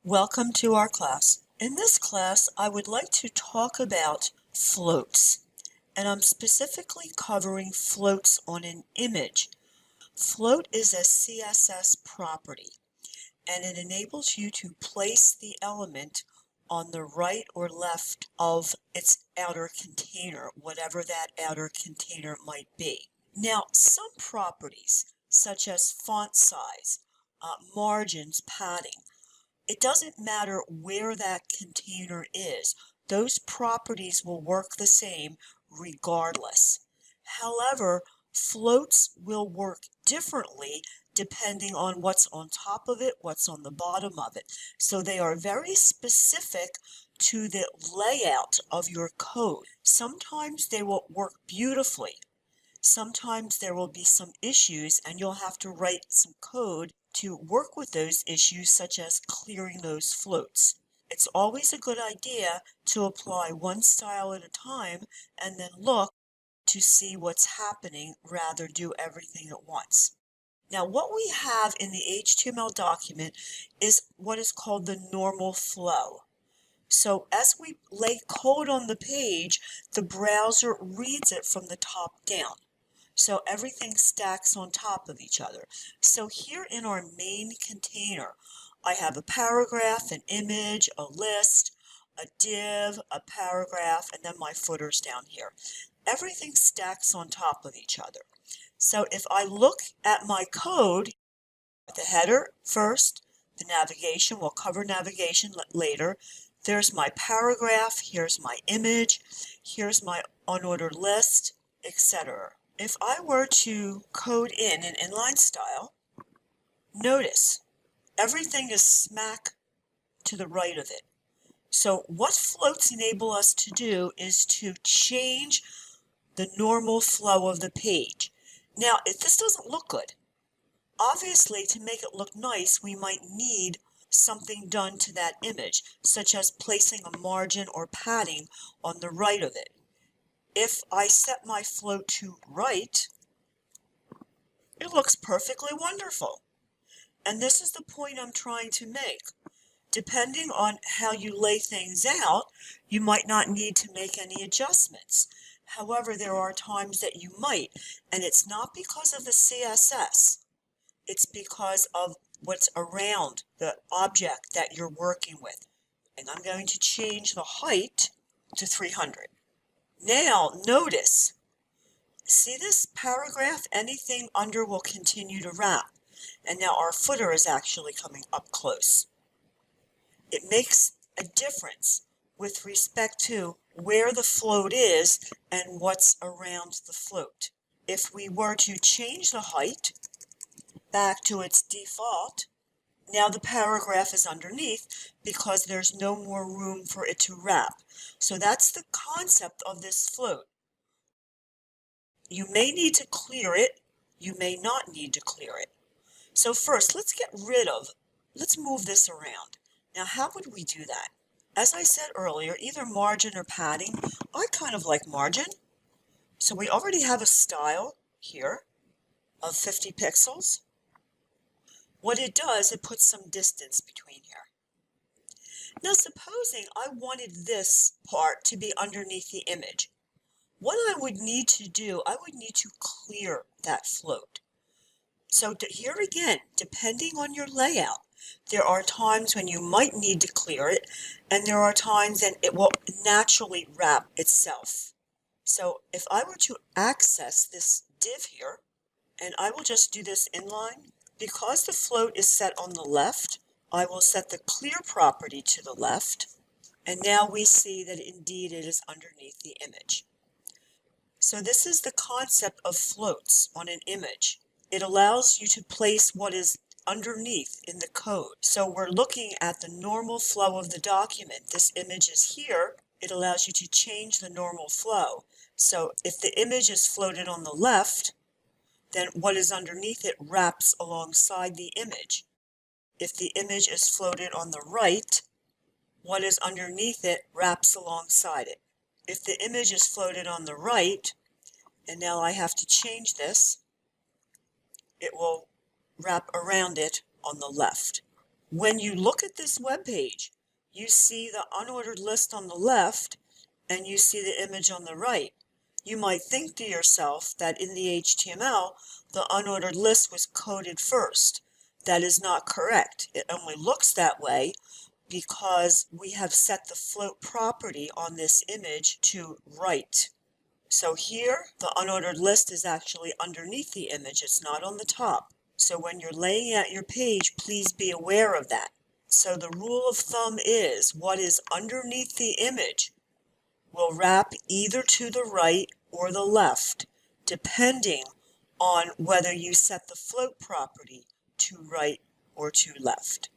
Welcome to our class. In this class, I would like to talk about floats, and I'm specifically covering floats on an image. Float is a CSS property, and it enables you to place the element on the right or left of its outer container, whatever that outer container might be. Now, some properties, such as font size, margins, padding, it doesn't matter where that container is. Those properties will work the same regardless. However, floats will work differently depending on what's on top of it, what's on the bottom of it. So they are very specific to the layout of your code. Sometimes they will work beautifully. Sometimes there will be some issues and you'll have to write some code to work with those issues, such as clearing those floats. It's always a good idea to apply one style at a time and then look to see what's happening, rather do everything at once. Now, what we have in the HTML document is what is called the normal flow. So as we lay code on the page, the browser reads it from the top down. So everything stacks on top of each other. So here in our main container, I have a paragraph, an image, a list, a div, a paragraph, and then my footers down here. Everything stacks on top of each other. So if I look at my code, the header first, the navigation, we'll cover navigation later. There's my paragraph, here's my image, here's my unordered list, etc. If I were to code in an inline style, notice everything is smack to the right of it. So what floats enable us to do is to change the normal flow of the page. Now, if this doesn't look good, obviously to make it look nice, we might need something done to that image, such as placing a margin or padding on the right of it. If I set my float to right, it looks perfectly wonderful. And this is the point I'm trying to make. Depending on how you lay things out, you might not need to make any adjustments. However, there are times that you might, and it's not because of the CSS. It's because of what's around the object that you're working with. And I'm going to change the height to 300. Now, notice, see this paragraph? Anything under will continue to wrap. And now our footer is actually coming up close. It makes a difference with respect to where the float is and what's around the float. If we were to change the height back to its default, now the paragraph is underneath because there's no more room for it to wrap. So that's the concept of this float. You may need to clear it, you may not need to clear it. So first, let's move this around. Now, how would we do that? As I said earlier, either margin or padding. I kind of like margin. So we already have a style here of 50 pixels. What it does, it puts some distance between here. Now, supposing I wanted this part to be underneath the image, what I would need to do, I would need to clear that float. So here again, depending on your layout, there are times when you might need to clear it, and there are times when it will naturally wrap itself. So if I were to access this div here, and I will just do this inline, because the float is set on the left, I will set the clear property to the left, and now we see that indeed it is underneath the image. So this is the concept of floats on an image. It allows you to place what is underneath in the code. So we're looking at the normal flow of the document. This image is here. It allows you to change the normal flow. So if the image is floated on the left, then what is underneath it wraps alongside the image. If the image is floated on the right, what is underneath it wraps alongside it. If the image is floated on the right, and now I have to change this, it will wrap around it on the left. When you look at this web page, you see the unordered list on the left and you see the image on the right. You might think to yourself that in the HTML, the unordered list was coded first. That is not correct. It only looks that way because we have set the float property on this image to right. So here, the unordered list is actually underneath the image. It's not on the top. So when you're laying out your page, please be aware of that. So the rule of thumb is what is underneath the image will wrap either to the right or the left, depending on whether you set the float property to right or to left.